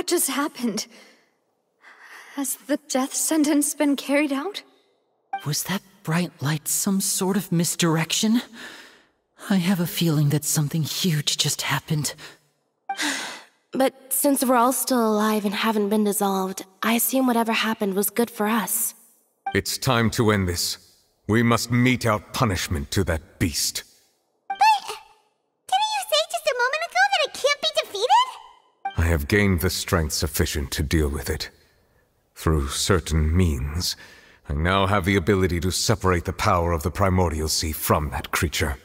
just happened? Has the death sentence been carried out? Was that bright light some sort of misdirection? I have a feeling that something huge just happened. But since we're all still alive and haven't been dissolved, I assume whatever happened was good for us. It's time to end this. We must mete out punishment to that beast. But didn't you say just a moment ago that it can't be defeated? I have gained the strength sufficient to deal with it. Through certain means, I now have the ability to separate the power of the Primordial Sea from that creature.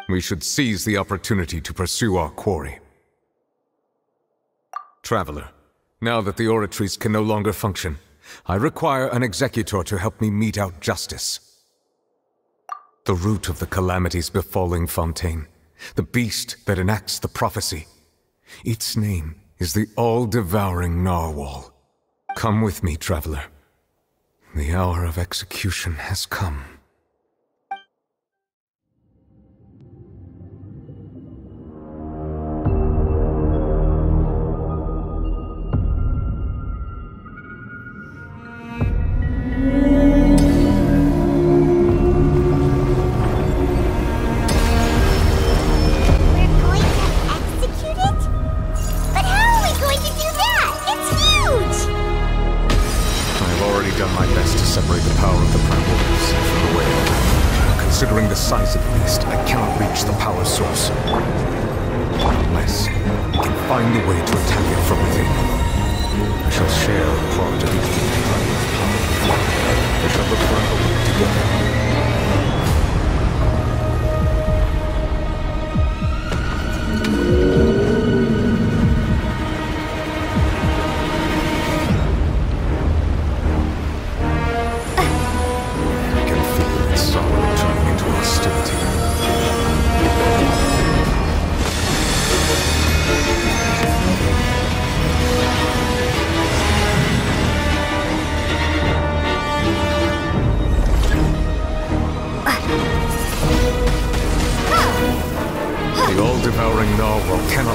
We should seize the opportunity to pursue our quarry. Traveler, now that the oratories can no longer function, I require an executor to help me mete out justice. The root of the calamities befalling Fontaine, the beast that enacts the prophecy. Its name is the All-Devouring Narwhal. Come with me, traveler. The hour of execution has come.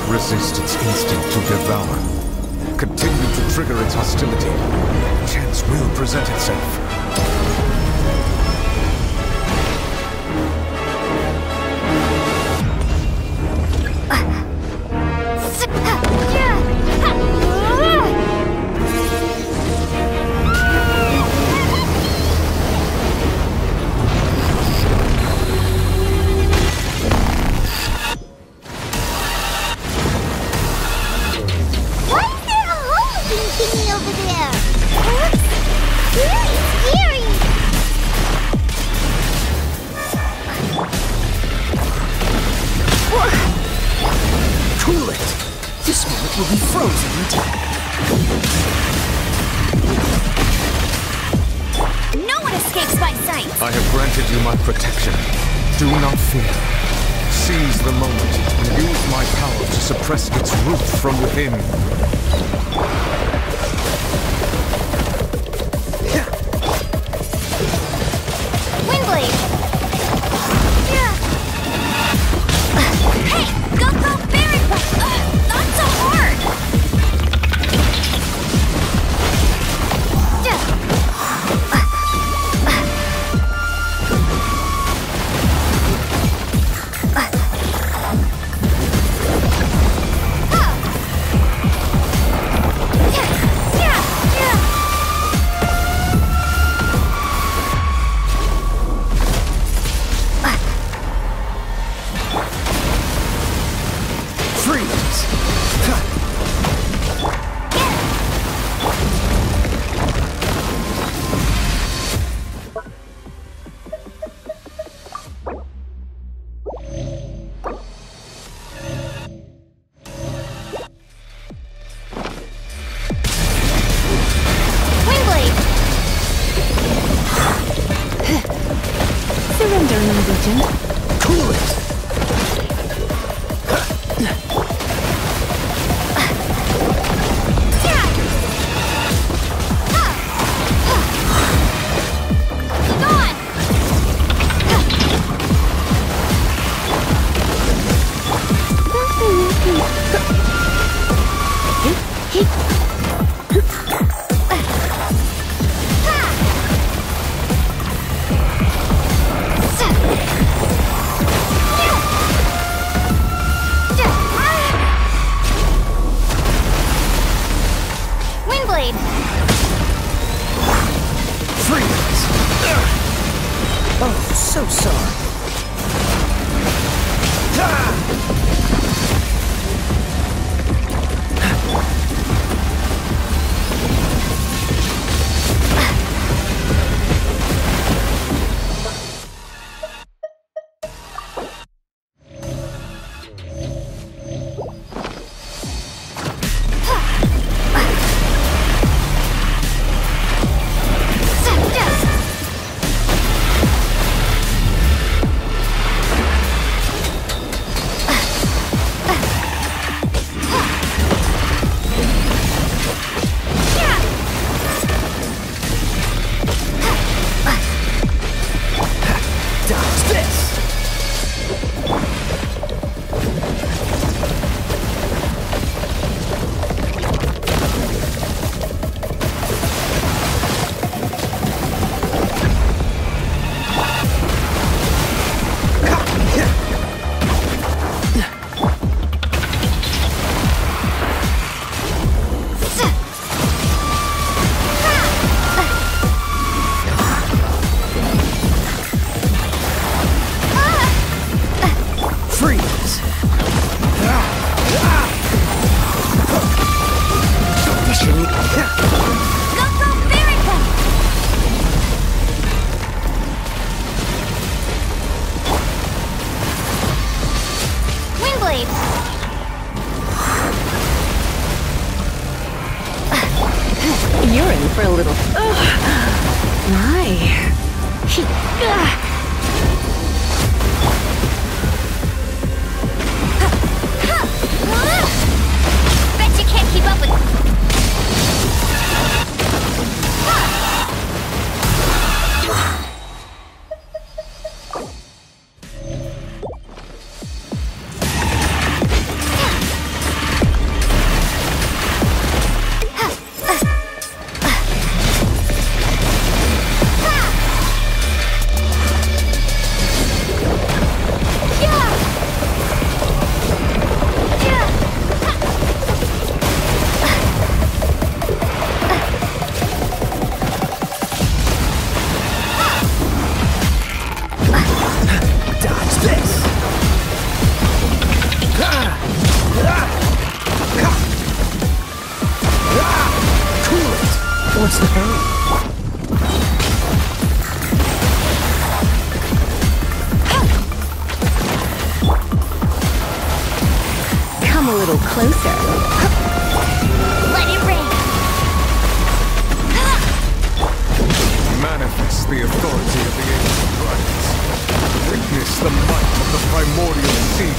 Resist its instinct to devour. Continue to trigger its hostility. Chance will present itself. I have granted you my protection. Do not fear. Seize the moment and use my power to suppress its root from within. Windblade! Hey! Go, Baron! Not so hard! Hey! so sorry. You're in for a little... My... Bet you can't keep up with... What's the hurry? Come a little closer. Let it rain! Manifest the authority of the ancient rites. Witness the might of the primordial sea.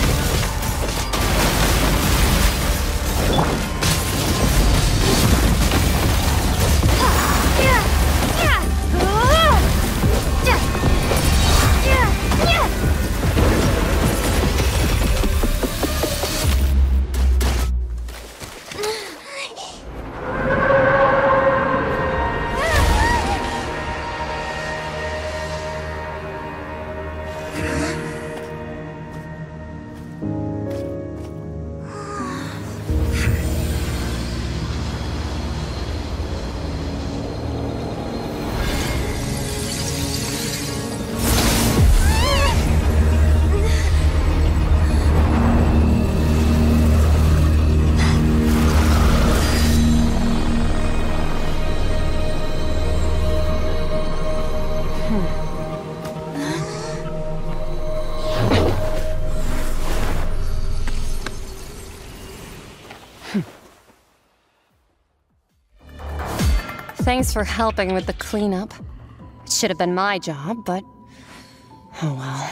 Thanks for helping with the cleanup. It should have been my job, but... oh well.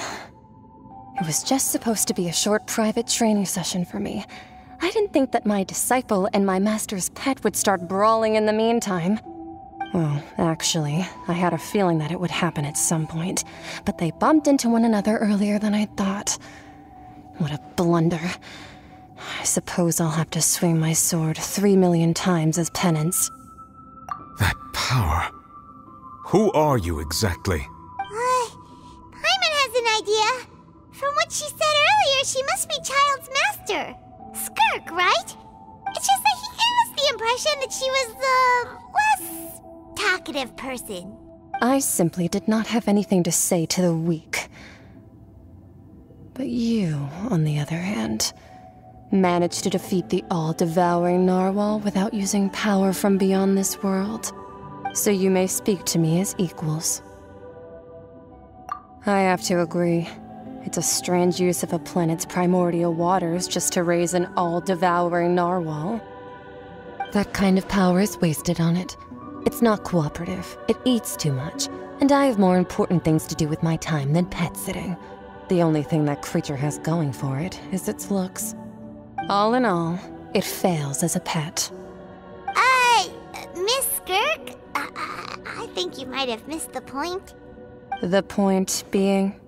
It was just supposed to be a short private training session for me. I didn't think that my disciple and my master's pet would start brawling in the meantime. Well, actually, I had a feeling that it would happen at some point, but they bumped into one another earlier than I thought. What a blunder. I suppose I'll have to swing my sword 3 million times as penance. That power. Who are you exactly? Paimon has an idea. From what she said earlier, she must be Child's master. Skirk, right? It's just that he gave us the impression that she was the less talkative person. I simply did not have anything to say to the weak. But you, on the other hand, managed to defeat the All-Devouring Narwhal without using power from beyond this world. So you may speak to me as equals. I have to agree. It's a strange use of a planet's primordial waters just to raise an all-devouring narwhal. That kind of power is wasted on it. It's not cooperative, it eats too much, and I have more important things to do with my time than pet sitting. The only thing that creature has going for it is its looks. All in all, it fails as a pet. Miss Skirk? I think you might have missed the point. The point being?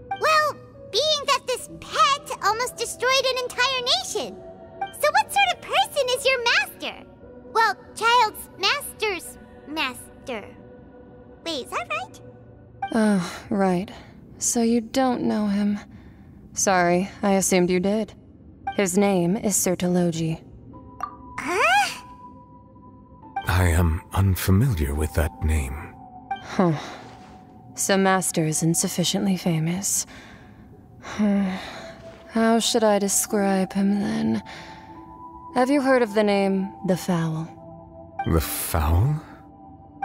Well, being that this pet almost destroyed an entire nation. So what sort of person is your master? Well, child's master's master. Wait, is that right? Oh, right. So you don't know him. Sorry, I assumed you did. His name is Sertologi. Huh? I am unfamiliar with that name. Huh. So Master isn't sufficiently famous. How should I describe him then? Have you heard of the name The Fowl? The Fowl?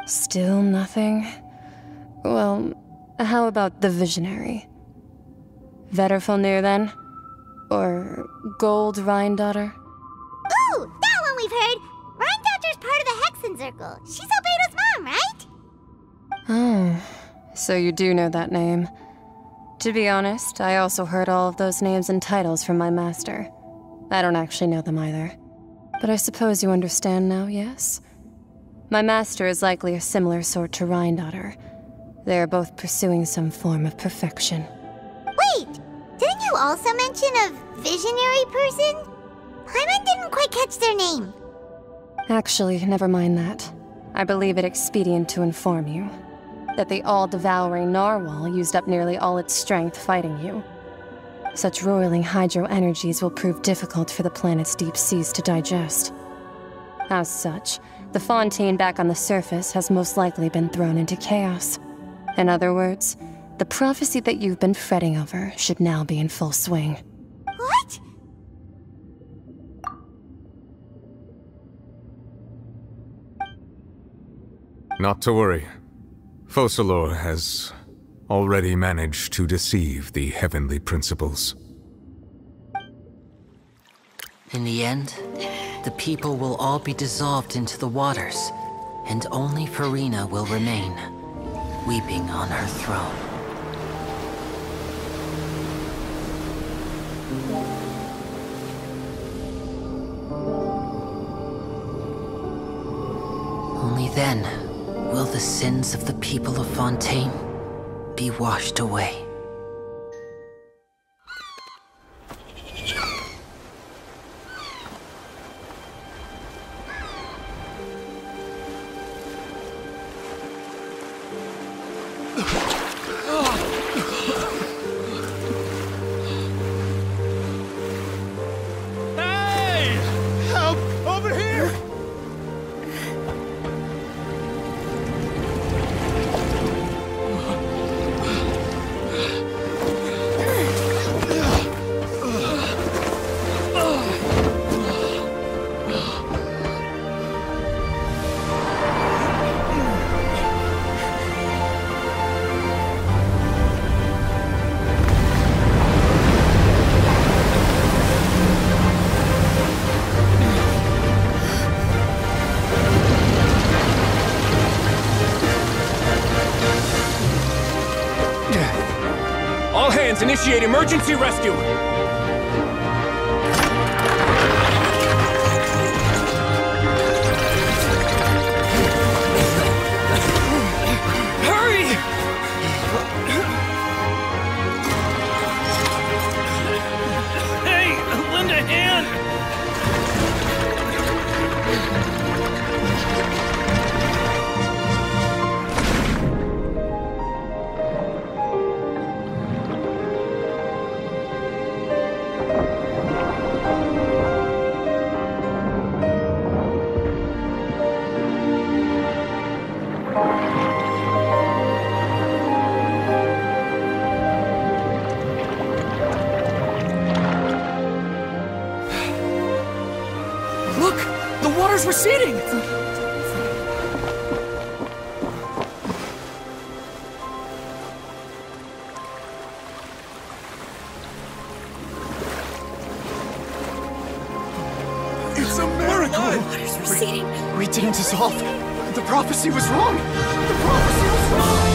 Still nothing? Well, how about the Visionary? Vetterfulnir then? Or Gold Rhindaughter? Ooh, that one we've heard! Rhindaughter's part of the Hexen Circle. She's Albedo's mom, right? Oh, so you do know that name. To be honest, I also heard all of those names and titles from my master. I don't actually know them either. But I suppose you understand now, yes? My master is likely a similar sort to Rhindaughter. They are both pursuing some form of perfection. Wait! Didn't you also mention a visionary person? Paimon didn't quite catch their name. Actually, never mind that. I believe it expedient to inform you that the all-devouring narwhal used up nearly all its strength fighting you. Such roiling hydro energies will prove difficult for the planet's deep seas to digest. As such, the fontaine back on the surface has most likely been thrown into chaos. In other words, the prophecy that you've been fretting over should now be in full swing. What? Not to worry. Focalors has already managed to deceive the heavenly principles. In the end, the people will all be dissolved into the waters, and only Farina will remain, weeping on her throne. Only then will the sins of the people of Fontaine be washed away. Hey! Help! Over here! All hands, initiate emergency rescue! Hurry! Hey, lend a hand! receding! It's a miracle! Water's receding. We didn't dissolve. The prophecy was wrong. The prophecy was wrong.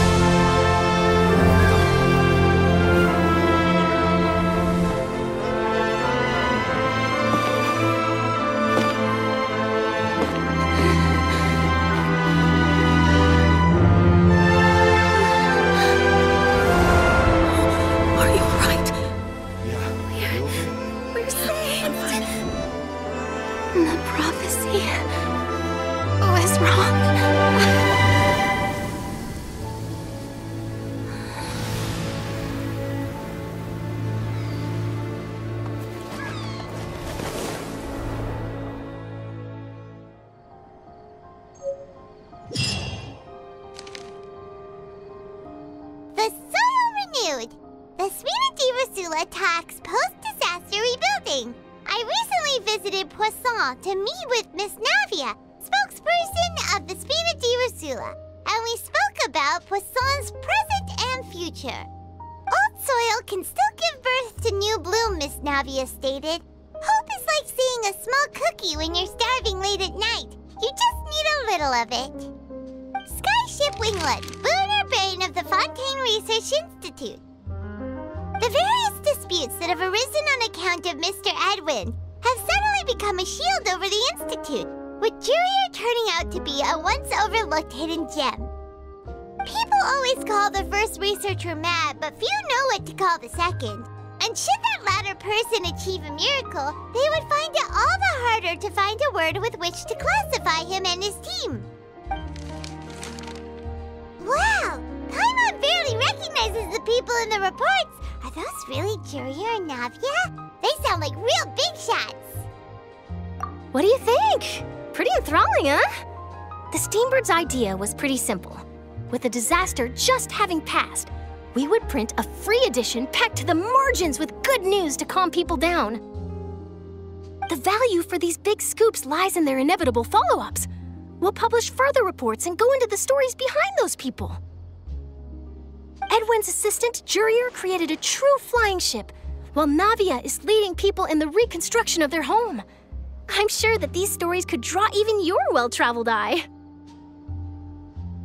To meet with Miss Navia, spokesperson of the Spina di Rosula, and we spoke about Poisson's present and future. Old soil can still give birth to new bloom, Miss Navia stated. Hope is like seeing a small cookie when you're starving late at night. You just need a little of it. Skyship Winglet, Booner Brain of the Fontaine Research Institute. The various disputes that have arisen on account of Mr. Edwin have suddenly become a shield over the Institute, with Jurier turning out to be a once-overlooked hidden gem. People always call the first researcher mad, but few know what to call the second. And should that latter person achieve a miracle, they would find it all the harder to find a word with which to classify him and his team. Wow! Paimon barely recognizes the people in the reports. Are those really Jurier and Navia? They sound like real big shots. What do you think? Pretty enthralling, huh? The Steambird's idea was pretty simple. With the disaster just having passed, we would print a free edition packed to the margins with good news to calm people down. The value for these big scoops lies in their inevitable follow-ups. We'll publish further reports and go into the stories behind those people. Edwin's assistant, Jurier, created a true flying ship, while Navia is leading people in the reconstruction of their home. I'm sure that these stories could draw even your well-traveled eye.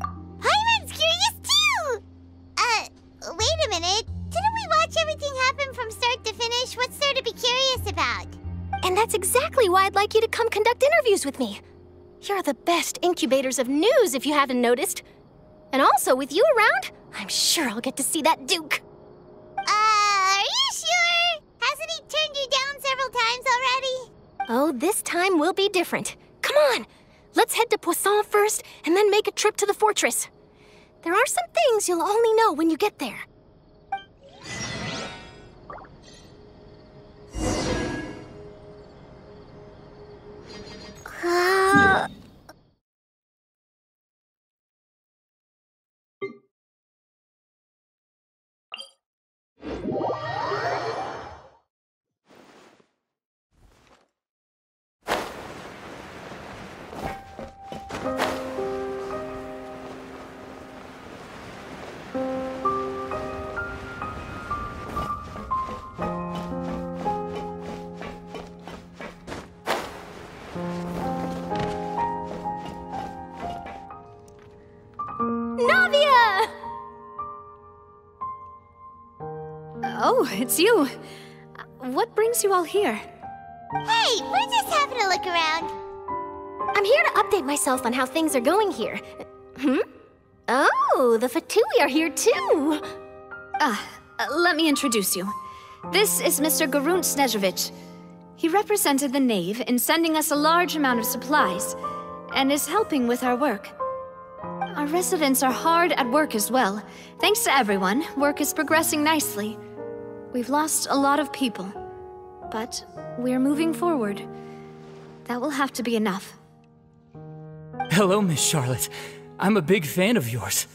Paimon's curious too! Wait a minute. Didn't we watch everything happen from start to finish? What's there to be curious about? And that's exactly why I'd like you to come conduct interviews with me. You're the best incubators of news, if you haven't noticed. And also, with you around, I'm sure I'll get to see that Duke. Are you sure? Hasn't he turned you down several times already? Oh, this time will be different. Come on, let's head to Poisson first, and then make a trip to the fortress. There are some things you'll only know when you get there. Navia! Oh, it's you. What brings you all here? Hey, we're just having a look around. I'm here to update myself on how things are going here. Oh, the Fatui are here too. Let me introduce you. This is Mr. Garunt Snežević. He represented the Knave in sending us a large amount of supplies, and is helping with our work. Our residents are hard at work as well. Thanks to everyone, work is progressing nicely. We've lost a lot of people, but we're moving forward. That will have to be enough. Hello, Miss Charlotte. I'm a big fan of yours.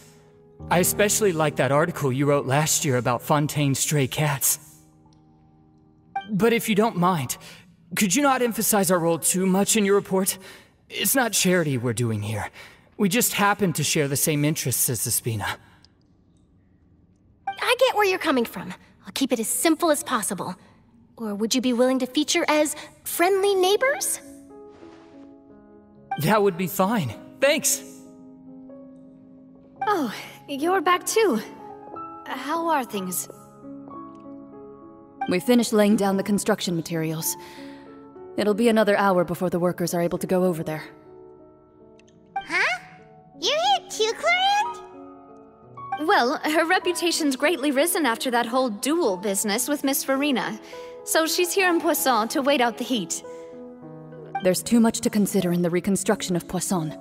I especially like that article you wrote last year about Fontaine's stray cats. But if you don't mind, could you not emphasize our role too much in your report? It's not charity we're doing here. We just happen to share the same interests as Despina. I get where you're coming from. I'll keep it as simple as possible. Or would you be willing to feature as friendly neighbors? That would be fine. Thanks! Oh, you're back too. How are things? We finished laying down the construction materials. It'll be another hour before the workers are able to go over there. Huh? You're here too, Clorinde? Well, her reputation's greatly risen after that whole duel business with Miss Farina. So she's here in Poisson to wait out the heat. There's too much to consider in the reconstruction of Poisson.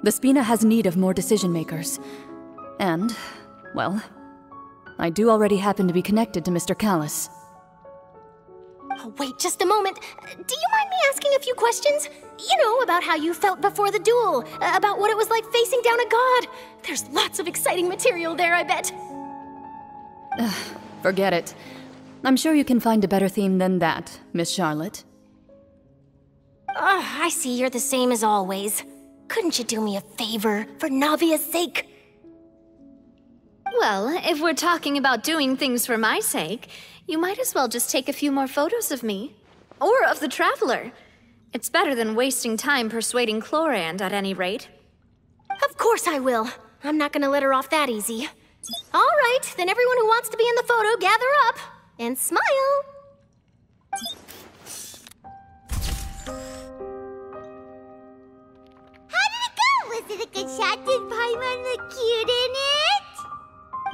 The Spina has need of more decision-makers. And, well, I do already happen to be connected to Mr. Callis. Oh, wait just a moment. Do you mind me asking a few questions? You know, about how you felt before the duel, about what it was like facing down a god. There's lots of exciting material there, I bet. Forget it. I'm sure you can find a better theme than that, Miss Charlotte. I see you're the same as always. Couldn't you do me a favor, for Navia's sake? Well, if we're talking about doing things for my sake, you might as well just take a few more photos of me. Or of the Traveler. It's better than wasting time persuading Clorinde, at any rate. Of course I will. I'm not gonna let her off that easy. All right, then everyone who wants to be in the photo, gather up. And smile. How did it go? Was it a good shot? Did Paimon look cute in it?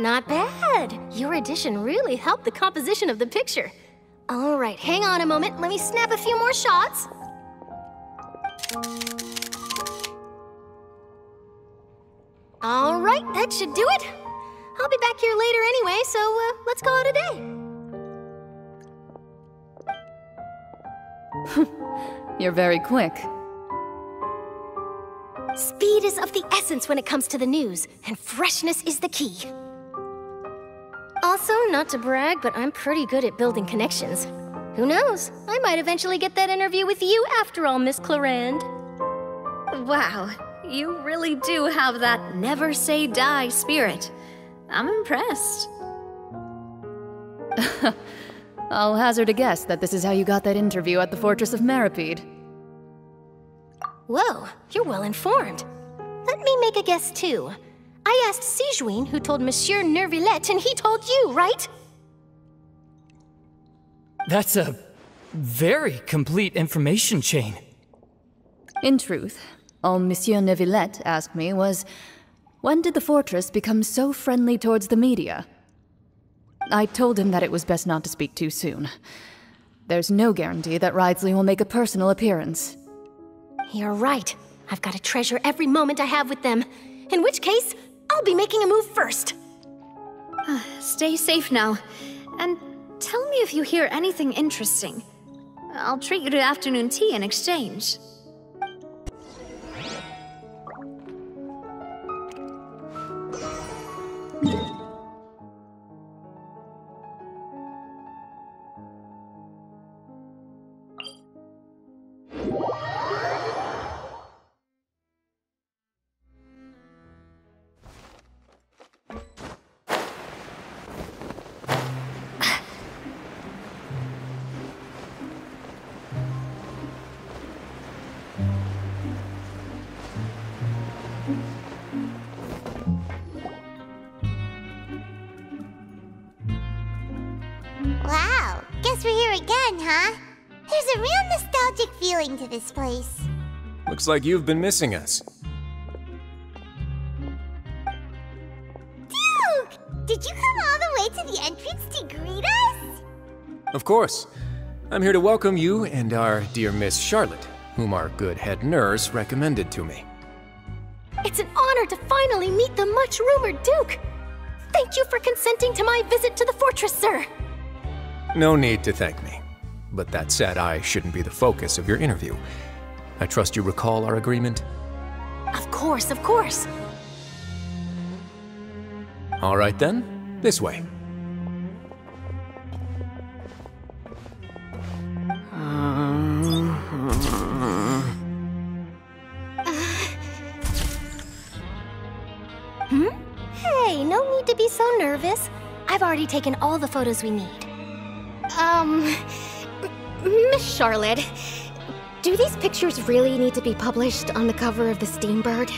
Not bad. Your addition really helped the composition of the picture. All right, hang on a moment. Let me snap a few more shots. All right, that should do it. I'll be back here later anyway, so let's call it a day. You're very quick. Speed is of the essence when it comes to the news, and freshness is the key. Also, not to brag, but I'm pretty good at building connections. Who knows? I might eventually get that interview with you after all, Miss Clorinde. Wow, you really do have that never say die spirit. I'm impressed. I'll hazard a guess that this is how you got that interview at the Fortress of Meropide. Whoa, you're well informed. Let me make a guess too. I asked Sijuin who told Monsieur Neuvilette, and he told you, right? That's a very complete information chain. In truth, all Monsieur Neuvilette asked me was, when did the fortress become so friendly towards the media? I told him that it was best not to speak too soon. There's no guarantee that Ridsley will make a personal appearance. You're right. I've got to treasure every moment I have with them. In which case, I'll be making a move first. Stay safe now. And tell me if you hear anything interesting. I'll treat you to afternoon tea in exchange. Wow, guess we're here again, huh? There's a real nostalgic feeling to this place. Looks like you've been missing us. Duke! Did you come all the way to the entrance to greet us? Of course. I'm here to welcome you and our dear Miss Charlotte, whom our good head nurse recommended to me. It's an honor to finally meet the much-rumored Duke. Thank you for consenting to my visit to the fortress, sir. No need to thank me. But that said, I shouldn't be the focus of your interview. I trust you recall our agreement? Of course, of course. All right then, this way. need to be so nervous. I've already taken all the photos we need. Miss Charlotte, do these pictures really need to be published on the cover of the Steambird?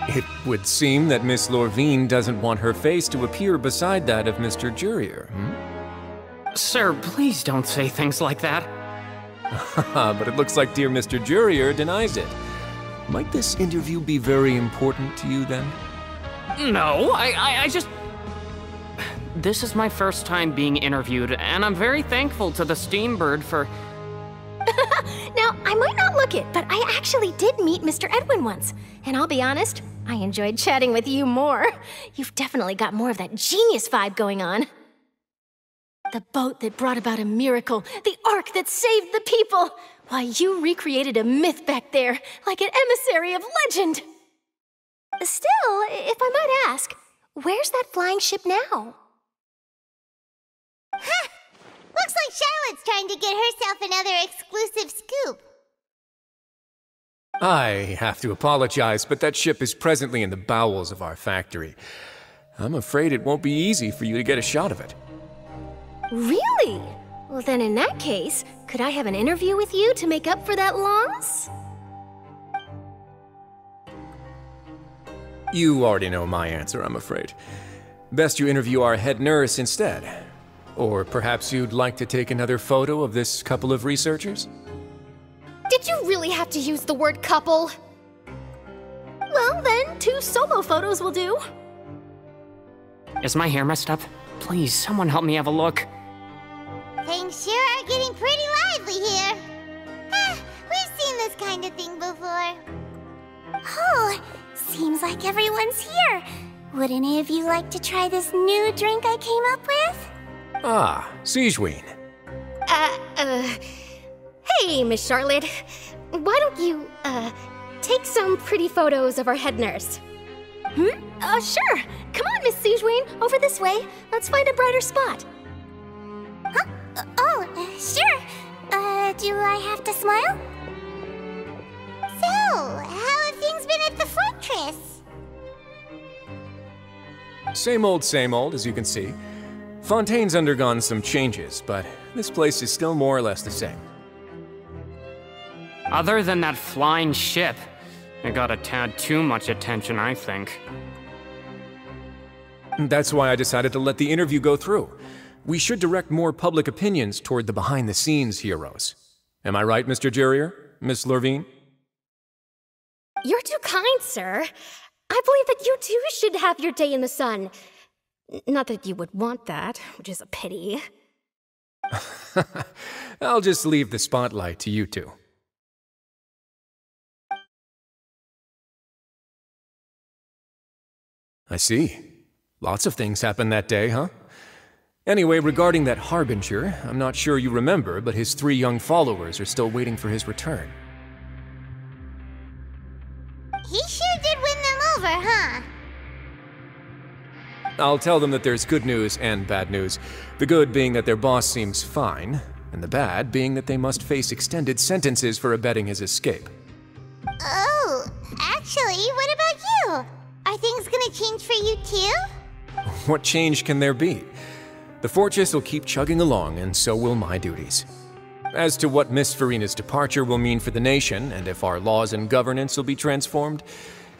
It would seem that Miss Lorvine doesn't want her face to appear beside that of Mr. Jurier, Sir, please don't say things like that. But it looks like dear Mr. Jurier denies it. Might this interview be very important to you, then? No, I just... This is my first time being interviewed, and I'm very thankful to the Steambird for... Now, I might not look it, but I actually did meet Mr. Edwin once. And I'll be honest, I enjoyed chatting with you more. You've definitely got more of that genius vibe going on. The boat that brought about a miracle, the ark that saved the people. Why, you recreated a myth back there, like an emissary of legend. Still, if I might ask, where's that flying ship now? Ha! Looks like Charlotte's trying to get herself another exclusive scoop. I have to apologize, but that ship is presently in the bowels of our factory. I'm afraid it won't be easy for you to get a shot of it. Really? Well, then in that case, could I have an interview with you to make up for that loss? You already know my answer, I'm afraid. Best you interview our head nurse instead. Or perhaps you'd like to take another photo of this couple of researchers? Did you really have to use the word couple? Well, then, 2 solo photos will do. Is my hair messed up? Please, someone help me have a look. Things sure are getting pretty lively here. We've seen this kind of thing before. Oh, seems like everyone's here. Would any of you like to try this new drink I came up with? Ah, Sigewinne. Hey, Miss Charlotte. Why don't you, take some pretty photos of our head nurse? Sure. Come on, Miss Sigewinne, over this way. Let's find a brighter spot. Huh? Sure. Do I have to smile? So, how have things been at the fortress? Same old, as you can see. Fontaine's undergone some changes, but this place is still more or less the same. Other than that flying ship, it got a tad too much attention, I think. That's why I decided to let the interview go through. We should direct more public opinions toward the behind-the-scenes heroes. Am I right, Mr. Jurier? Miss Lorvine? You're too kind, sir. I believe that you too should have your day in the sun. Not that you would want that, which is a pity. I'll just leave the spotlight to you two. I see. Lots of things happened that day, huh? Anyway, regarding that Harbinger, I'm not sure you remember, but his 3 young followers are still waiting for his return. He sure did win them over, huh? I'll tell them that there's good news and bad news. The good being that their boss seems fine, and the bad being that they must face extended sentences for abetting his escape. Oh, actually, what about you? Are things gonna change for you too? What change can there be? The fortress will keep chugging along, and so will my duties. As to what Miss Farina's departure will mean for the nation, and if our laws and governance will be transformed,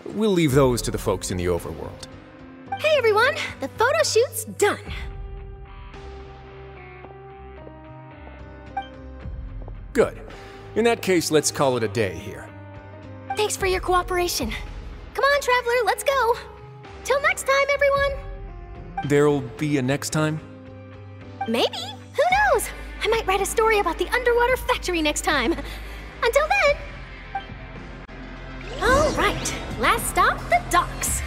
we'll leave those to the folks in the overworld. Hey everyone, the photo shoot's done. Good. In that case, let's call it a day here. Thanks for your cooperation. Come on, Traveler, let's go. Till next time, everyone. There'll be a next time? Maybe. Who knows? I might write a story about the underwater factory next time. Until then. All right, last stop, the docks.